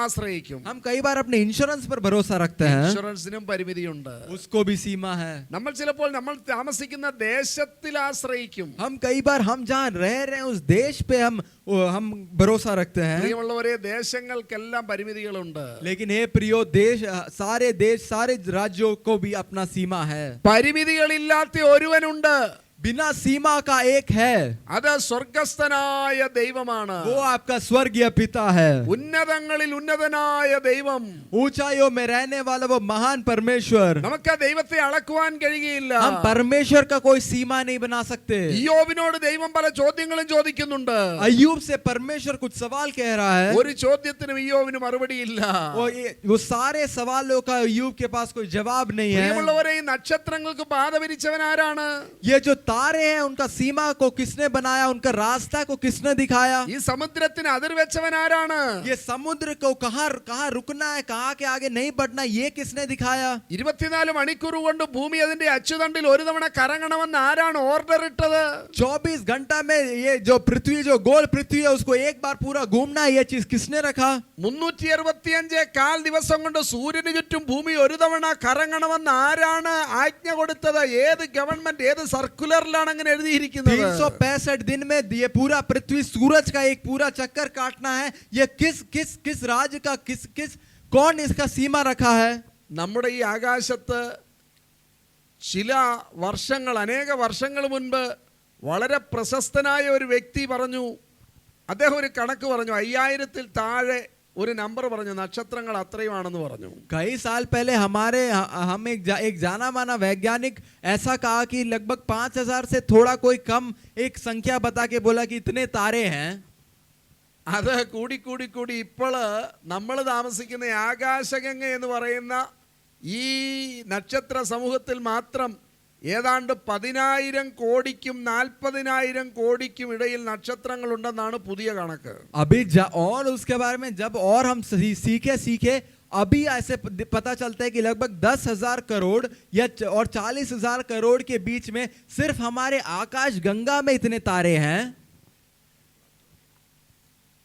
Speaker 1: ആശ്രയിക്കും.
Speaker 2: हम कई बार अपने इंश्योरेंस पर भरोसा रखते हैं,
Speaker 1: ഇൻഷുറൻസിനും പരിമിതിയുണ്ട്.
Speaker 2: उसको भी सीमा है।
Speaker 1: നമ്മൾ ചിലപ്പോൾ നമ്മൾ താമസിക്കുന്ന ദേശത്തിൽ ആശ്രയിക്കും.
Speaker 2: हम कई बार हम जहाँ रह रहे हैं उस देश पे हम भरोसा रखते हैं।
Speaker 1: പ്രിയമുള്ളവരെ, ദേശങ്ങൾക്കെല്ലാം പരിമിതികളുണ്ട്.
Speaker 2: लेकिन हे प्रियो, सारे राज्यों को भी अपना सीमा है।
Speaker 1: പരിമിതികളില്ലാത്ത ഒരുവനുണ്ട്.
Speaker 2: बिना सीमा का एक है,
Speaker 1: അത് സ്വർഗസ്ഥനായ ദൈവമാണ്.
Speaker 2: वो आपका स्वर्गीय पिता है.
Speaker 1: ഉന്നതങ്ങളിൽ ഉന്നതനായ ദൈവം.
Speaker 2: ऊंचाइयों में रहने वाला वो महान परमेश्वर.
Speaker 1: നമുക്ക് ആ ദൈവത്തെ അളക്കുവാൻ കഴിയുകയില്ല.
Speaker 2: हम परमेश्वर का कोई सीमा नहीं बना सकते.
Speaker 1: ഇയ്യോബിനോട് ദൈവം പല ചോദ്യങ്ങളും ചോദിക്കുന്നുണ്ട്.
Speaker 2: अय्यूब से परमेश्वर कुछ सवाल कह रहा है.
Speaker 1: ഒരു ചോദ്യത്തിനും ഇയ്യോബിന് മറുപടിയില്ല.
Speaker 2: वो सारे सवालों का अय्यूब के पास कोई जवाब नहीं है.
Speaker 1: പ്രിയമുള്ളവരെ, ഈ നക്ഷത്രങ്ങൾക്ക് പാത വിരിച്ചവൻ ആരാണ്?
Speaker 2: ये जो तारे हैं उनका सीमा को किसने बनाया, उनका रास्ता को किसने दिखाया?
Speaker 1: ഈ സമുദ്രത്തിന് അതിർ വെച്ചവൻ ആരാണ്?
Speaker 2: ये समुद्र को कहाँ कहाँ रुकना है, कहाँ के आगे नहीं बढ़ना, ये किसने दिखाया?
Speaker 1: 24 മണിക്കൂർ കൊണ്ട് ഭൂമി അതിന്റെ അച്ചുതണ്ടിൽ ഒരു തവണ കറങ്ങണമെന്ന് ആരാണ് ഓർഡർ ഇട്ടത്?
Speaker 2: 24 घंटा में ये जो पृथ्वी, जो गोल पृथ्वी है, उसको एक बार पूरा घूमना, ये चीज किसने रखा?
Speaker 1: 365 കാൽ ദിവസം കൊണ്ട് സൂര്യന് ചുറ്റും ഭൂമി ഒരു തവണ കറങ്ങണമെന്ന് ആരാണ് ആജ്ഞ കൊടുത്തത്? ഏത് ഗവൺമെന്റ്, ഏത് സർക്കുലറിലാണ് അങ്ങനെ എഴുതിയിരിക്കുന്നത്?
Speaker 2: 365 दिन में ये पूरा पृथ्वी सूरज का एक पूरा चक्कर काटना है, ये किस किस किस राज्य का, किस किस कौन इसका सीमा रखा है?
Speaker 1: നമ്മുടെ ഈ ആകാശത്ത് ചില വർഷങ്ങൾ, അനേക വർഷങ്ങൾ മുൻപ് വളരെ പ്രശസ്തനായ ഒരു വ്യക്തി പറഞ്ഞു, അദ്ദേഹം ഒരു കണക്ക് പറഞ്ഞു, 5000-ൽ താഴെ ഒരു നമ്പർ പറഞ്ഞു, നക്ഷത്രങ്ങൾ അത്രയുമാണെന്ന് പറഞ്ഞു.
Speaker 2: कई साल पहले हम एक जाना माना वैज्ञानिक ऐसा कहा कि लगभग 5000 से थोड़ा कोई कम एक संख्या बता के बोला कि इतने तारे हैं.
Speaker 1: അത് കൂടി കൂടി കൂടി ഇപ്പോൾ നമ്മൾ താമസിക്കുന്ന ആകാശഗംഗ എന്ന് പറയുന്ന ഈ നക്ഷത്ര സമൂഹത്തിൽ മാത്രം ഏതാണ്ട് 10,000 കോടിക്കും 40,000 കോടിക്കും ഇടയിൽ നക്ഷത്രങ്ങൾ ഉണ്ടെന്നാണ് പുതിയ കണക്ക്.
Speaker 2: अभी और उसके बारे में जब और हम सीखे अभी ऐसे पता चलता है कि लगभग 10,000 करोड़ या और 40,000 करोड़ के बीच में सिर्फ हमारे आकाश गंगा में इतने तारे हैं.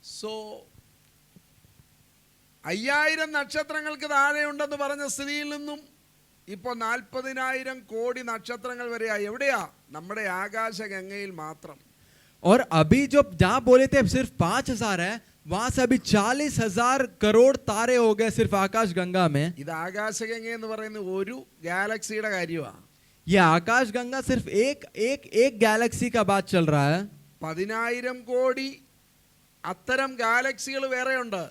Speaker 1: സോ 5000 നക്ഷത്രങ്ങൾക്ക് താഴെ ഉണ്ടെന്ന് പറഞ്ഞ സ്ഥിതിയിൽ നിന്നും ഇപ്പോൾ 40,000 കോടി നക്ഷത്രങ്ങൾ വരെയാ. എവിടെയാ? നമ്മുടെ ആകാശഗംഗയിൽ മാത്രം.
Speaker 2: और अभी जो जहां बोले थे सिर्फ 5,000 है, वहां से अभी 40,000 करोड़ तारे हो गए सिर्फ आकाश गंगा में.
Speaker 1: ഇത് ആകാശഗംഗ എന്ന് പറയുന്ന ഒരു ഗാലക്സിയുടെ കാര്യമാണ്.
Speaker 2: ये आकाश गंगा सिर्फ एक गैलेक्सी का बात चल रहा है.
Speaker 1: 10,000 കോടി അത്തരം ഗാലക്സികൾ വേറെയുണ്ട്.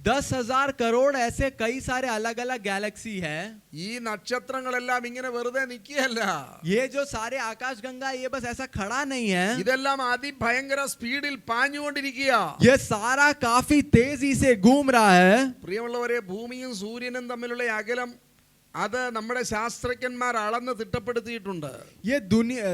Speaker 2: 10,000 करोड़ ऐसे कई सारे अलग अलग गैलेक्सी है.
Speaker 1: ഈ നക്ഷത്രങ്ങളെല്ലാം ഇങ്ങനെ വെറുതെ നിൽക്കുകയല്ല.
Speaker 2: ये जो सारे आकाश गंगा, ये बस ऐसा खड़ा नहीं है.
Speaker 1: ഇതെല്ലാം അതിഭയങ്കര സ്പീഡിൽ പാഞ്ഞുകൊണ്ടിരിക്കുക.
Speaker 2: ये सारा काफी तेजी से घूम रहा है.
Speaker 1: പ്രിയമുള്ളവരെ, ഭൂമിയും സൂര്യനും തമ്മിലുള്ള അകലം അത് നമ്മുടെ ശാസ്ത്രജ്ഞന്മാർ അളന്ന് തിട്ടപ്പെടുത്തിയിട്ടുണ്ട്.
Speaker 2: ये दुनिया,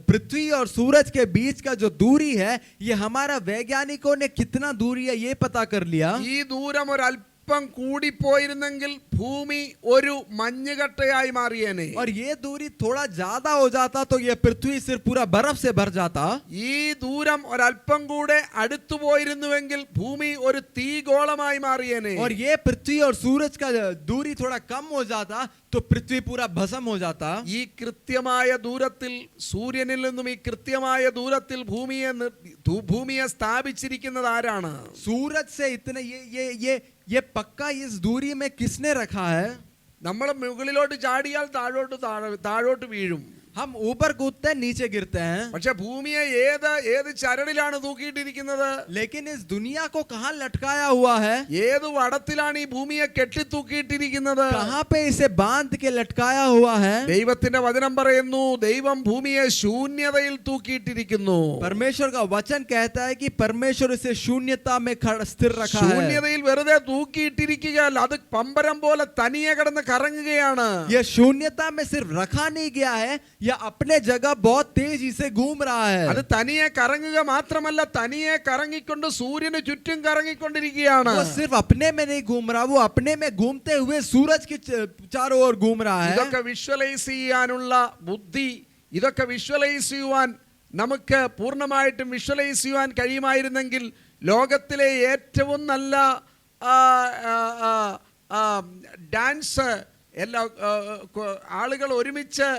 Speaker 2: पृथ्वी और सूरज के बीच का जो दूरी है, ये हमारा वैज्ञानिकों ने कितना दूरी है ये पता कर लिया.
Speaker 1: ഈ ദൂരം ഒരല്പം കൂടിപ്പോയിരുന്നെങ്കിൽ ഭൂമി ഒരു മഞ്ഞുകട്ടയായി മാറിയേനെ.
Speaker 2: और ये दूरी थोड़ा ज्यादा हो जाता तो ये पृथ्वी सिर्फ पूरा बर्फ से भर जाता.
Speaker 1: ഈ ദൂരം ഒരല്പം കൂടെ അടുത്തു പോയിരുന്നുവെങ്കിൽ ഭൂമി ഒരു തീഗോളമായി മാറിയേനെ.
Speaker 2: और ये पृथ्वी और सूरज का दूरी थोड़ा कम हो जाता तो पृथ्वी पूरा भस्म हो जाता.
Speaker 1: ഈ കൃത്യമായ ദൂരത്തിൽ, സൂര്യനിൽ നിന്നും ഈ കൃത്യമായ ദൂരത്തിൽ ഭൂമിയെ സ്ഥാപിച്ചിരിക്കുന്നത് ആരാണ്?
Speaker 2: सूरज से इतने ये पक्का इस दूरी में किसने रखा है?
Speaker 1: നമ്മൾ മുകളിലോട്ട് ചാടിയാൽ താഴോട്ട് വീഴും.
Speaker 2: हम ऊपर कूदते हैं, नीचे गिरते हैं.
Speaker 1: പക്ഷെ ഭൂമിയെ ഏത് ചരടിലാണ് തൂക്കിയിട്ടിരിക്കുന്നത്?
Speaker 2: लेकिन इस दुनिया को कहाँ लटकाया हुआ है?
Speaker 1: ഏത് വടത്തിലാണ് ഈ ഭൂമിയെ കെട്ടിത്തൂക്കിയിട്ടിരിക്കുന്നത്?
Speaker 2: कहाँ पे इसे बांध के लटकाया हुआ है?
Speaker 1: ദൈവത്തിന്റെ വചനം പറയുന്നു, ദൈവം ഭൂമിയെ ശൂന്യതയിൽ തൂക്കിയിട്ടിരിക്കുന്നു.
Speaker 2: परमेश्वर का वचन कहता है कि परमेश्वर इसे शून्यता में स्थिर रखा है.
Speaker 1: ശൂന്യതയിൽ വെറുതെ തൂക്കിയിട്ടിരിക്കുകയല്ല, അത് പമ്പരം പോലെ തനിയെ കിടന്ന് കറങ്ങുകയാണ്.
Speaker 2: ये शून्यता में सिर्फ रखा नहीं गया है, या अपने जगह बहुत तेजी से घूम रहा है.
Speaker 1: അത് തനിയെ കറങ്ങുക മാത്രമല്ല, തനിയെ കറങ്ങിക്കൊണ്ട് സൂര്യന് ചുറ്റും കറങ്ങിക്കൊണ്ടിരിക്കുകയാണ്.
Speaker 2: वो सिर्फ अपने में नहीं घूम रहा, वो अपने में घूमते हुए सूरज के चारों ओर घूम रहा है.
Speaker 1: ഇതൊക്കെ വിഷ്വലൈസ് ചെയ്യാനുള്ള ബുദ്ധി, ഇതൊക്കെ വിഷ്വലൈസ് ചെയ്യുവാൻ നമുക്ക് പൂർണ്ണമായിട്ടും വിഷ്വലൈസ് ചെയ്യുവാൻ കഴിയുമായിരുന്നെങ്കിൽ ലോകത്തിലെ ഏറ്റവും നല്ല ഡാൻസ്, എല്ലാ ആളുകൾ ഒരുമിച്ച്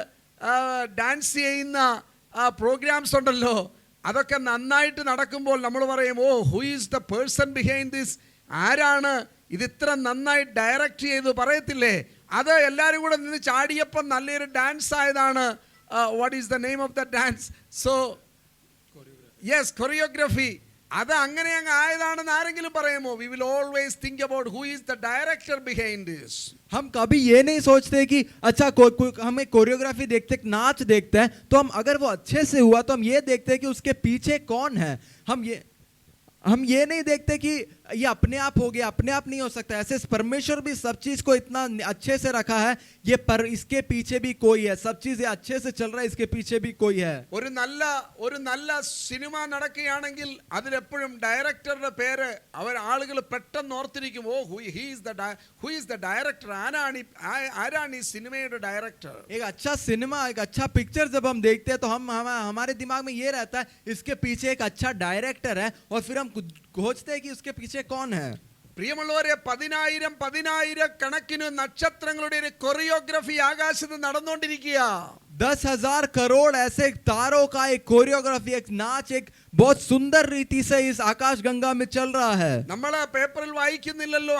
Speaker 1: ഡാൻസ് ചെയ്യുന്ന പ്രോഗ്രാംസ് ഉണ്ടല്ലോ, അതൊക്കെ നന്നായിട്ട് നടക്കുമ്പോൾ നമ്മൾ പറയും, oh, who is the person behind this? ആരാണ് ഇത് ഇത്ര നന്നായി ഡയറക്റ്റ് ചെയ്ത് പറയത്തില്ലേ? അത് എല്ലാവരും കൂടെ നിന്ന് ചാടിയപ്പം നല്ലൊരു ഡാൻസ് ആയതാണ്. what is the name of the dance? So, yes, choreography. അത് അങ്ങനെ അങ്ങ് ആയതാണെന്ന് ആരെങ്കിലും പറയുമോ? We will always think about who is the director behind this.
Speaker 2: हम कभी ये नहीं सोचते कि अच्छा हमें कोरियोग्राफी देखते नाच देखते हैं तो हम अगर वो अच्छे से हुआ तो हम ये देखते हैं कि उसके पीछे कौन है. हम ये नहीं देखते कि ये अपने आप हो गया, अपने आप नहीं हो सकता. ऐसे परमेश्वर भी सब चीज को इतना अच्छे से रखा है, ये पर इसके पीछे भी कोई है. सब चीज अच्छे से चल रहा है, इसके पीछे भी कोई है.
Speaker 1: ഒരു നല്ല സിനിമ നടക്കുകയാണെങ്കിൽ അതിലെപ്പോഴും ഡയറക്ടറുടെ പേര് ആളുകൾ പെട്ടെന്ന് ഓർത്തിരിക്കും. ഓ ഹു ഈസ് ദ ഡയറക്ടർ, ആരാണ് ഈ സിനിമയുടെ ഡയറക്ടർ.
Speaker 2: एक अच्छा सिनेमा, एक अच्छा पिक्चर जब हम देखते हैं तो हमारे दिमाग में ये रहता है इसके पीछे एक अच्छा डायरेक्टर है, और फिर हम खोजते हैं कि उसके पीछे कौन है.
Speaker 1: പ്രിയമുള്ളവരെ, 10,000 കണക്കിന് നക്ഷത്രങ്ങളുടെ ഒരു കൊറിയോഗ്രഫി ആകാശത്ത് നടന്നുകൊണ്ടിരിക്കുക.
Speaker 2: 10,000 करोड़ ऐसे तारों का एक कोरियोग्राफी, एक नाच, एक बहुत सुंदर रीति से इस आकाश गंगा में चल रहा है.
Speaker 1: നമ്മള് പേപ്പറിൽ വായിക്കുന്നില്ലല്ലോ,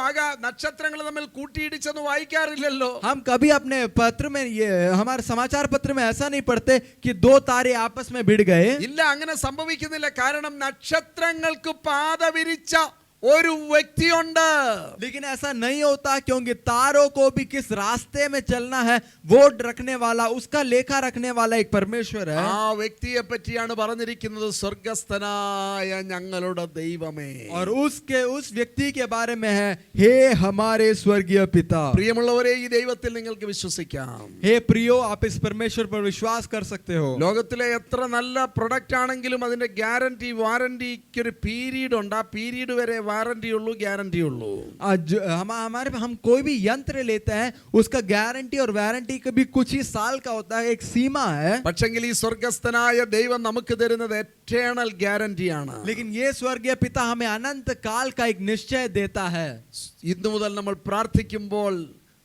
Speaker 1: നക്ഷത്രങ്ങൾ തമ്മിൽ കൂട്ടിയിടിച്ചെന്ന് വായിക്കാറില്ലല്ലോ.
Speaker 2: हम कभी अपने पत्र में, ये हमारे समाचार पत्र में ऐसा नहीं पढ़ते कि दो तारे आपस में भिड़ गए.
Speaker 1: ഇല്ല, അങ്ങനെ സംഭവിക്കുന്നില്ല. കാരണം നക്ഷത്രങ്ങൾക്ക് പാത വിരിച്ച ഒരു വ്യക്തിയുണ്ട്.
Speaker 2: लेकिन ऐसा नहीं होता, क्योंकि तारों को भी किस रास्ते में चलना है वो रखने वाला, उसका लेखा रखने वाला एक परमेश्वर है.
Speaker 1: ആ വ്യക്തിയെ പറ്റിയാണ് പറഞ്ഞിരിക്കുന്നത്, സ്വർഗസ്ഥനായ ഞങ്ങളുടെ ദൈവമേ.
Speaker 2: और उस व्यक्ति के बारे में है, हे हमारे स्वर्गीय पिता.
Speaker 1: പ്രിയമുള്ളവരെ, ഈ ദൈവത്തിൽ നിങ്ങൾക്ക് വിശ്വസിക്കാം.
Speaker 2: हे प्रियो, आप इस परमेश्वर पर विश्वास कर सकते हो.
Speaker 1: ലോകത്തിലെ എത്ര നല്ല പ്രൊഡക്റ്റ് ആണെങ്കിലും അതിന്റെ ഗ്യാരണ്ടി വാറന്റിക്ക് ഒരു പീരീഡ് ഉണ്ട്. ആ പീരീഡ് വരെ वारंटी उल्लू, गारंटी उल्लू.
Speaker 2: हमारे हम कोई भी यंत्र लेते हैं, उसका गारंटी और वारंटी कभी कुछ ही साल का होता है, एक सीमा है.
Speaker 1: പക്ഷെങ്കിൽ ഈ സ്വർഗസ്ഥനായ ദൈവം നമുക്ക് തരുന്നത് എറ്റേണൽ ഗ്യാരണ്ടിയാണ്.
Speaker 2: लेकिन ये स्वर्गीय पिता हमें अनंत काल का एक निश्चय देता है.
Speaker 1: ഇന്നു മുതൽ നമ്മൾ പ്രാർത്ഥിക്കുമ്പോൾ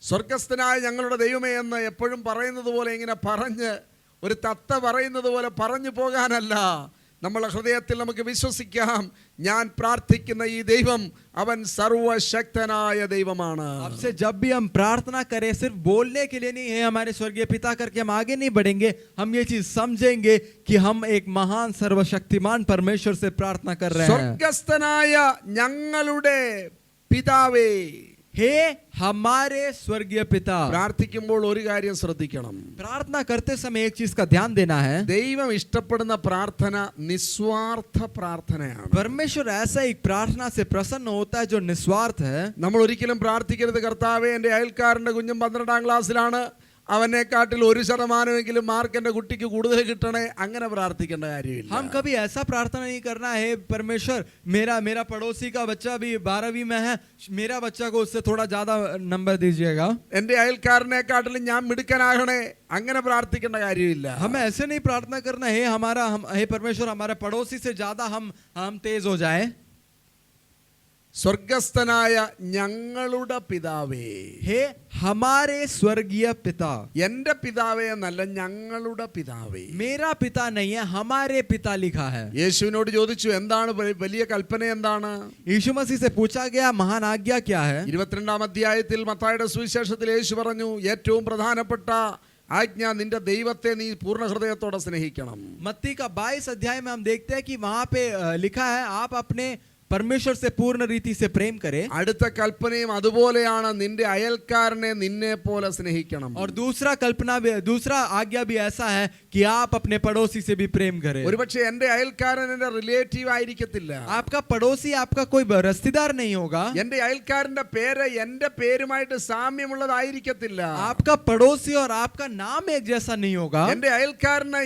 Speaker 1: സ്വർഗസ്ഥനായ ഞങ്ങളുടെ ദൈവമേ എന്ന് എപ്പോഴും പറയുന്നത് പോലെ ഇങ്ങനെ പറഞ്ഞ് ഒരു തത്ത പറയുന്നത് പോലെ പറഞ്ഞു പോകാനല്ല, നമ്മളെ ഹൃദയത്തിൽ നമുക്ക് വിശ്വസിക്കാം, ഞാൻ പ്രാർത്ഥിക്കുന്ന ഈ ദൈവം അവൻ സർവശക്തനായ ദൈവമാണ്.
Speaker 2: आपसे जब भी हम प्रार्थना करें, सिर्फ बोलने के लिए नहीं है हमारे स्वर्गीय पिता करके हम आगे नहीं बढ़ेंगे, हम ये चीज समझेंगे कि हम एक महान सर्वशक्तिमान परमेश्वर से प्रार्थना कर रहे हैं.
Speaker 1: സ്വർഗസ്ഥനായ ഞങ്ങളുടെ പിതാവേ,
Speaker 2: हे हमारे स्वर्गीय पिता.
Speaker 1: പ്രാർത്ഥിക്കുമ്പോൾ ഒരു കാര്യം ശ്രദ്ധിക്കണം.
Speaker 2: प्रार्थना करते समय एक चीज का ध्यान देना है.
Speaker 1: ദൈവം ഇഷ്ടപ്പെടുന്ന പ്രാർത്ഥന നിസ്വാർത്ഥ പ്രാർത്ഥനയാണ്.
Speaker 2: परमेश्वर ऐसा एक प्रार्थना से प्रसन्न होता है जो निस्वार्थ है.
Speaker 1: നമ്മൾ ഒരിക്കലും പ്രാർത്ഥിക്കരുത്, കർത്താവേ എൻ്റെ അയൽക്കാരൻ്റെ കുഞ്ഞും 12ാം ക്ലാസ്സിലാണ്, അവനെക്കാട്ടിൽ 1% മാർക്ക് എൻ്റെ കുട്ടിക്ക് കൂടുതൽ കിട്ടണേ, അങ്ങനെ പ്രാർത്ഥിക്കേണ്ട കാര്യമില്ല.
Speaker 2: हम कभी ऐसा प्रार्थना नहीं करना है, परमेश्वर मेरा पड़ोसी का बच्चा भी 12वीं में है, मेरा बच्चा को उससे थोड़ा ज्यादा नंबर दीजिएगा.
Speaker 1: എൻ്റെ അയൽക്കാരനെക്കാട്ടിലും ഞാൻ മിടുക്കനാകണേ, അങ്ങനെ പ്രാർത്ഥിക്കേണ്ട കാര്യമില്ല.
Speaker 2: हमें ऐसे नहीं प्रार्थना करना है, हे परमेश्वर हमारे पड़ोसी से ज्यादा हम तेज हो जाए.
Speaker 1: സ്വർഗസ്ഥനായ ഞങ്ങളുടെ പിതാവേ,
Speaker 2: हे हमारे स्वर्गीय पिता.
Speaker 1: എൻ്റെ പിതാവേ എന്നല്ല, ഞങ്ങളുടെ പിതാവേ.
Speaker 2: मेरा पिता नहीं है, हमारे पिता लिखा है.
Speaker 1: യേശുവിനോട് ചോദിച്ചു, എന്താണ് വലിയ കൽപ്പന, എന്താണ്?
Speaker 2: यीशु मसीह से पूछा गया महान आज्ञा क्या है.
Speaker 1: 22ാം അധ്യായത്തിൽ മത്തായിയുടെ സുവിശേഷത്തിൽ യേശു പറഞ്ഞു, ഏറ്റവും പ്രധാനപ്പെട്ട ആജ്ഞ നിന്റെ ദൈവത്തെ നീ പൂർണ്ണ ഹൃദയത്തോടെ സ്നേഹിക്കണം.
Speaker 2: मत्ती का 22 अध्याय में हम देखते हैं कि वहां पे लिखा है, आप अपने परमेश्वर से पूर्ण रीति से प्रेम करें.
Speaker 1: അടുത്ത കൽപ്പനയും അതുപോലെയാണ്, നിന്റെ അയൽക്കാരനെ നിന്നെ പോലെ സ്നേഹിക്കണം.
Speaker 2: और दूसरा आज्ञा भी ऐसा है कि आप अपने पड़ोसी से भी प्रेम करें.
Speaker 1: ഒരുപക്ഷെ എൻ്റെ അയൽക്കാരൻ എൻ്റെ റിലേറ്റീവ് ആയിരിക്കത്തില്ല,
Speaker 2: आपका पड़ोसी आपका कोई रिश्तेदार नहीं होगा.
Speaker 1: എൻ്റെ അയൽക്കാരന്റെ പേര് എൻ്റെ പേരുമായിട്ട് സാമ്യമുള്ളതായിരിക്കത്തില്ല.
Speaker 2: आपका पड़ोसी और आपका नाम एक जैसा नहीं होगा.
Speaker 1: എൻ്റെ അയൽക്കാരന്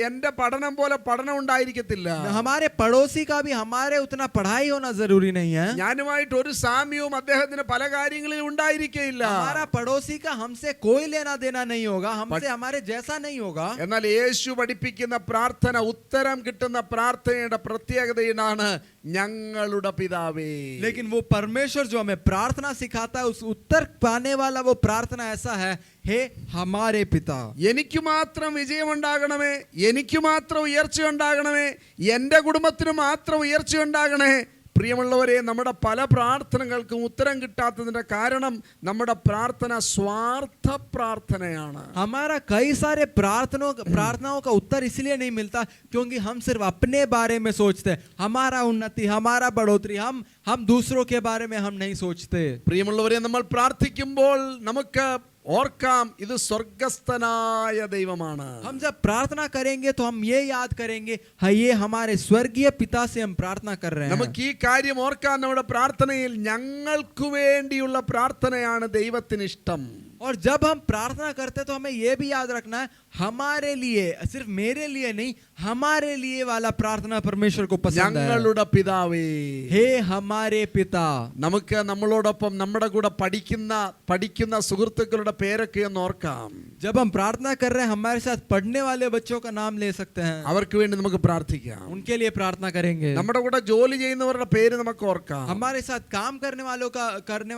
Speaker 1: എൻ്റെ പഠനം പോലെ പഠനം ഉണ്ടായിരിക്കത്തില്ല.
Speaker 2: हमारे पड़ोसी का भी हमारे उतना पढ़ाई होना जरूरी नहीं है.
Speaker 1: ഞാനുമായിട്ട് ഒരു സാമ്യവും അദ്ദേഹത്തിന് പല കാര്യങ്ങളിലും ഉണ്ടായിരിക്കില്ല.
Speaker 2: हमारा पड़ोसी का हमसे कोई लेना देना नहीं होगा, हमसे हमारे जैसा नहीं होगा.
Speaker 1: എന്നാൽ യേശു പഠിപ്പിക്കുന്ന പ്രാർത്ഥന, ഉത്തരം കിട്ടുന്ന പ്രാർത്ഥനയുടെ പ്രത്യേകത ഇതാണ്, ഞങ്ങളുടെ പിതാവേ.
Speaker 2: लेकिन वो परमेश्वर जो हमें प्रार्थना सिखाता है, उस उत्तर पाने वाला वो प्रार्थना ऐसा है, हे हमारे पिता.
Speaker 1: എനിക്ക് മാത്രം വിജയമുണ്ടാകണമേ, എനിക്ക് മാത്രം ഉയർച്ച ഉണ്ടാകണമേ, എൻ്റെ കുടുംബത്തിന് മാത്രം ഉയർച്ച ഉണ്ടാകണേ, പ്രിയമുള്ളവരെ, നമ്മുടെ പല പ്രാർത്ഥനകൾക്കും ഉത്തരം കിട്ടാത്തതിന്റെ കാരണം നമ്മുടെ പ്രാർത്ഥന സ്വാർത്ഥ പ്രാർത്ഥനയാണ്.
Speaker 2: हमारा कई सारे प्रार्थनाओं का उत्तर इसलिए नहीं मिलता क्योंकि हम सिर्फ अपने बारे में सोचते हैं, हमारा उन्नति, हमारा बढ़ोतरी, हम दूसरों के बारे में हम नहीं सोचते.
Speaker 1: പ്രിയമുള്ളവരെ, നമ്മൾ പ്രാർത്ഥിക്കുമ്പോൾ നമുക്ക് ഓർക്കാം, ഇത് സ്വർഗസ്ഥനായ ദൈവമാണ്.
Speaker 2: हम जब प्रार्थना करेंगे तो हम ये याद करेंगे, हाँ, ये हमारे स्वर्गीय पिता से हम प्रार्थना कर रहे हैं.
Speaker 1: നമുക്ക് ഈ കാര്യം ഓർക്കാൻ നമ്മുടെ പ്രാർത്ഥനയിൽ ഞങ്ങൾക്ക് വേണ്ടിയുള്ള പ്രാർത്ഥനയാണ് ദൈവത്തിന് ഇഷ്ടം.
Speaker 2: और जब हम प्रार्थना करते हैं तो हमें यह भी याद रखना है, हमारे लिए, सिर्फ मेरे लिए नहीं, हमारे लिए वाला प्रार्थना परमेश्वर को पसंद है.
Speaker 1: ഞങ്ങളുടെ പിതാവേ,
Speaker 2: हे हमारे पिता.
Speaker 1: നമുക്ക് നമ്മളോടൊപ്പം നമ്മുടെ കൂടെ പഠിക്കുന്ന സുഹൃത്തുക്കളുടെ പേരൊക്കെ ഒന്ന് ഓർക്കാം.
Speaker 2: जब हम प्रार्थना कर रहे हैं, हमारे साथ पढ़ने वाले बच्चों का नाम ले सकते हैं,
Speaker 1: അവർക്ക് വേണ്ടി നമുക്ക് പ്രാർത്ഥിക്കാം.
Speaker 2: उनके लिए प्रार्थना करेंगे.
Speaker 1: നമ്മുടെ കൂടെ ജോലി ചെയ്യുന്നവരുടെ പേര് നമുക്ക് ഓർക്കാം.
Speaker 2: हमारे साथ काम करने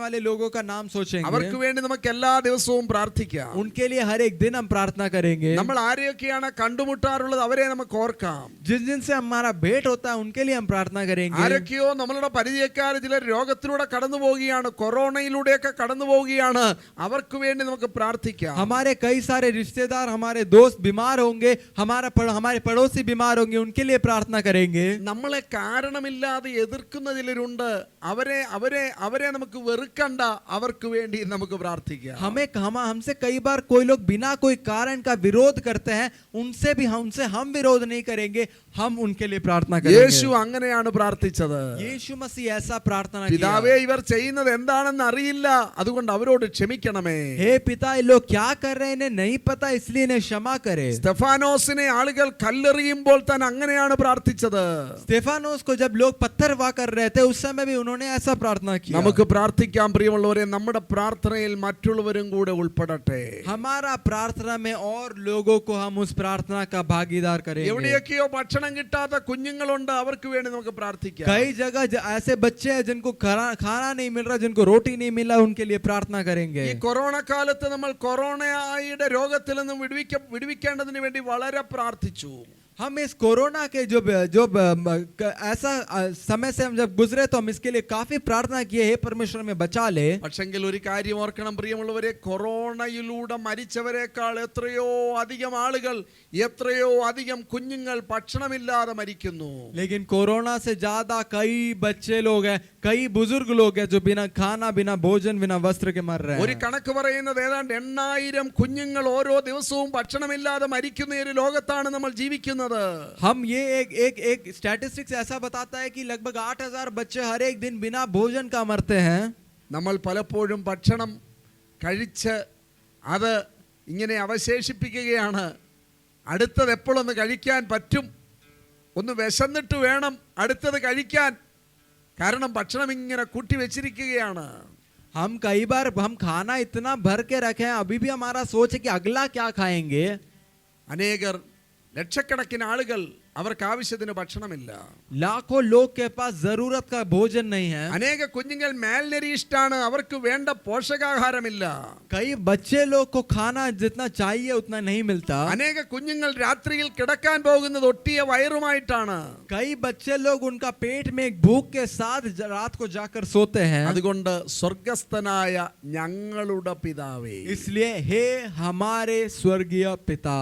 Speaker 2: वाले लोगों का नाम सोचेंगे,
Speaker 1: അവർക്ക് വേണ്ടി നമുക്ക് എല്ലാ ദിവസവും പ്രാർത്ഥിക്കാം.
Speaker 2: उनके लिए हर एक दिन हम प्रार्थना करेंगे.
Speaker 1: നമ്മൾ ആരെയൊക്കെയാണ് കണ്ടുമുട്ടാറുള്ളത് അവരെ നമുക്ക് ഓർക്കാം.
Speaker 2: जिनसे हमारा भेंट होता है उनके लिए हम प्रार्थना करेंगे.
Speaker 1: ആരൊക്കെയോ നമ്മളുടെ പരിചയക്കാർ ചിലർ രോഗത്തിലൂടെ കടന്നു പോവുകയാണ്, കൊറോണയിലൂടെയൊക്കെ കടന്നു പോവുകയാണ്, അവർക്ക് വേണ്ടി നമുക്ക് പ്രാർത്ഥിക്കാം.
Speaker 2: हमारे कई सारे रिश्तेदार, हमारे दोस्त बीमार होंगे, हमारे पड़ोसी बीमार होंगे, उनके लिए प्रार्थना करेंगे.
Speaker 1: നമ്മളെ കാരണമില്ലാതെ എതിർക്കുന്ന ചിലരുണ്ട്, അവരെ നമുക്ക് വെറുക്കണ്ട, അവർക്ക് വേണ്ടി നമുക്ക് പ്രാർത്ഥിക്കാം.
Speaker 2: हमसे कई बार कोई लोग बिना कोई कारण का विरोध करते हैं, उनसे हम विरोध नहीं करेंगे, हम उनके लिए प्रार्थना करेंगे.
Speaker 1: യേശു അങ്ങനെയാണ് പ്രാർത്ഥിച്ചത്.
Speaker 2: यीशु मसीह ऐसा प्रार्थना किया.
Speaker 1: പിതാവേ, ഇവർ ചെയ്യുന്നത് എന്താണെന്ന് അറിയില്ല, അതുകൊണ്ട് അവരോട് ക്ഷമിക്കണമേ.
Speaker 2: हे पिता, ये लोग क्या कर रहे हैं इन्हें नहीं पता, इसलिए इन्हें क्षमा करे.
Speaker 1: സ്തെഫാനോസിനെ ആളുകൾ കല്ലെറിയുമ്പോൾ തന്നെ അങ്ങനെയാണ് പ്രാർത്ഥിച്ചത്.
Speaker 2: स्तेफानोस को जब लोग पत्थर वार कर रहे थे, उस समय भी उन्होंने ऐसा प्रार्थना किया.
Speaker 1: നമുക്ക് പ്രാർത്ഥിക്കാം പ്രിയമുള്ളവരെ, നമ്മുടെ പ്രാർത്ഥനയിൽ മറ്റുള്ളവരും കൂടെ ഉൾപ്പെടട്ടെ.
Speaker 2: हमारा प्रार्थना में और लोगों को हम उस प्रार्थना का भागीदार करेंगे.
Speaker 1: എവിടെയൊക്കെയോ ഭക്ഷണം കിട്ടാത്ത കുഞ്ഞുങ്ങളുണ്ട്, അവർക്ക് വേണ്ടി നമുക്ക് പ്രാർത്ഥിക്കാം.
Speaker 2: कई जगह ऐसे बच्चे हैं जिनको खाना नहीं मिल रहा, जिनको रोटी नहीं मिला, उनके लिए प्रार्थना करेंगे.
Speaker 1: ഈ കൊറോണ കാലത്ത് നമ്മൾ കൊറോണയുടെ രോഗത്തിൽ നിന്നും വിടുവിക്കേണ്ടതിന് വേണ്ടി വളരെ പ്രാർത്ഥിച്ചു.
Speaker 2: हम इस कोरोना के जो ऐसा समय से हम जब गुजरे तो हम इसके लिए काफी प्रार्थना किए, हे परमेश्वर में बचा ले.
Speaker 1: പക്ഷെങ്കിൽ ഒരു കാര്യം ഓർക്കണം പ്രിയമുള്ളവരെ, കൊറോണയിലൂടെ മരിച്ചവരെക്കാൾ എത്രയോ അധികം ആളുകൾ, എത്രയോ അധികം കുഞ്ഞുങ്ങൾ ഭക്ഷണമില്ലാതെ മരിക്കുന്നു.
Speaker 2: लेकिन कोरोना से ज्यादा कई बच्चे लोग हैं, कई बुजुर्ग लोग हैं जो बिना खाना, बिना भोजन, बिना वस्त्र के मर रहे
Speaker 1: ഒരു
Speaker 2: हैं.
Speaker 1: കണക്ക് പറയുന്നത് ഏതാണ്ട് 8,000 കുഞ്ഞുങ്ങൾ ഓരോ ദിവസവും ഭക്ഷണമില്ലാതെ മരിക്കുന്ന ഒരു ലോകത്താണ് നമ്മൾ ജീവിക്കുന്നത്.
Speaker 2: हम ये एक स्टैटिस्टिक्स ऐसा बताता है कि लगभग 8,000 बच्चे हर एक दिन बिना भोजन का मरते हैं.
Speaker 1: നമ്മൾ പലപ്പോഴും ഭക്ഷണം കഴിച്ച് അത് ഇങ്ങനെ അവശേഷിപ്പിക്കുകയാണ്. അടുത്തത് എപ്പോഴൊന്ന് കഴിക്കാൻ പറ്റും, ഒന്ന് വിശന്നിട്ട് വേണം അടുത്തത് കഴിക്കാൻ, കാരണം ഭക്ഷണം ഇങ്ങനെ കൂട്ടി വെച്ചിരിക്കുകയാണ്.
Speaker 2: हम कई बार हम खाना इतना भर के रखे हैं, अभी भी हमारा सोच है कि अगला क्या खाएंगे.
Speaker 1: അനേകർ, ലക്ഷക്കണക്കിന് ആളുകൾ, അവർക്ക് ആവശ്യത്തിന് ഭക്ഷണമില്ല.
Speaker 2: लाखों लोग के पास जरूरत का भोजन नहीं है.
Speaker 1: അനേക കുഞ്ഞുങ്ങൾ മാൽനറിഷ്ഡ് ആണ്, അവർക്ക് വേണ്ട പോഷകാഹാരമില്ല.
Speaker 2: कई बच्चे लोग को खाना जितना चाहिए उतना नहीं मिलता.
Speaker 1: അനേക കുഞ്ഞുങ്ങൾ രാത്രിയിൽ കിടക്കാൻ പോകുന്നത് ഒട്ടിയ വയറുമായിട്ടാണ്.
Speaker 2: कई बच्चे लोग उनका पेट में एक भूख के साथ रात को जाकर सोते हैं.
Speaker 1: അതുകൊണ്ട് സ്വർഗസ്ഥനായ ഞങ്ങളുടെ പിതാവേ,
Speaker 2: इसलिए हे हमारे स्वर्गीय पिता.